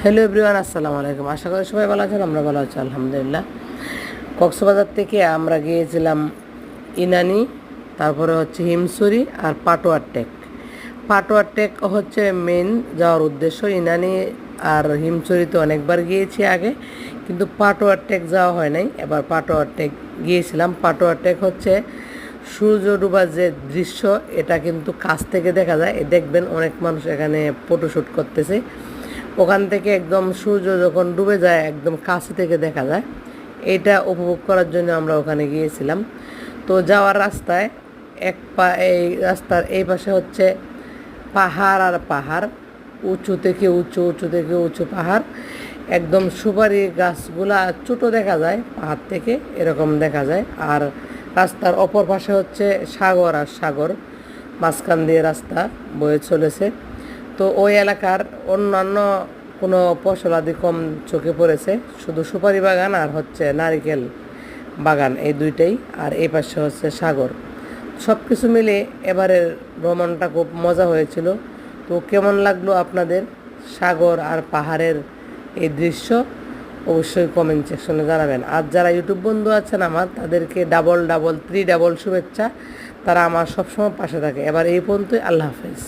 Hello everyone, আসসালামু আলাইকুম। আশা করি সবাই ভালো আছেন, আমরা ভালো আছি আলহামদুলিল্লাহ। কক্সবাজার থেকে আমরা গিয়েছিলাম ইনানি, তারপরে হচ্ছে হিমছড়ি আর পাটোয়ার টেক। পাটোয়ার টেক হচ্ছে মেন যাওয়ার উদ্দেশ্য। ইনানি আর হিমছড়িতে অনেকবার গিয়েছি আগে, কিন্তু পাটোয়ার টেক যাওয়া হয় নাই। এবার পাটোয়ার টেক গিয়েছিলাম। পাটোয়ার টেক হচ্ছে সূর্য ডুবার যে দৃশ্য, এটা কিন্তু কাছ থেকে দেখা যায়। দেখবেন অনেক মানুষ এখানে ফটোশ্যুট করতেছে। ওখান থেকে একদম সূর্য যখন ডুবে যায় একদম কাছে থেকে দেখা যায়। এটা উপভোগ করার জন্য আমরা ওখানে গিয়েছিলাম। তো যাওয়ার রাস্তায় এই রাস্তার এই পাশে হচ্ছে পাহাড় আর পাহাড়, উঁচু থেকে উঁচু, উঁচু থেকে উঁচু পাহাড়। একদম সুপারি গাছগুলা ছোটো দেখা যায় পাহাড় থেকে, এরকম দেখা যায়। আর রাস্তার অপর পাশে হচ্ছে সাগর আর সাগর, মাঝখান দিয়ে রাস্তা বয়ে চলেছে। তো ওই এলাকার অন্যান্য কোনো ফসলাদি কম চোখে পড়েছে, শুধু সুপারি বাগান আর হচ্ছে নারিকেল বাগান, এই দুইটাই। আর এই পাশে হচ্ছে সাগর। সব কিছু মিলে এবারের ভ্রমণটা খুব মজা হয়েছিল। তো কেমন লাগলো আপনাদের সাগর আর পাহাড়ের এই দৃশ্য অবশ্যই কমেন্ট সেকশনে জানাবেন। আর যারা ইউটিউব বন্ধু আছেন আমার, তাদেরকে ডাবল ডাবল 3 ডাবল শুভেচ্ছা। তারা আমার সবসময় পাশে থাকে। এবার এই পর্যন্তই, আল্লাহ হাফেজ।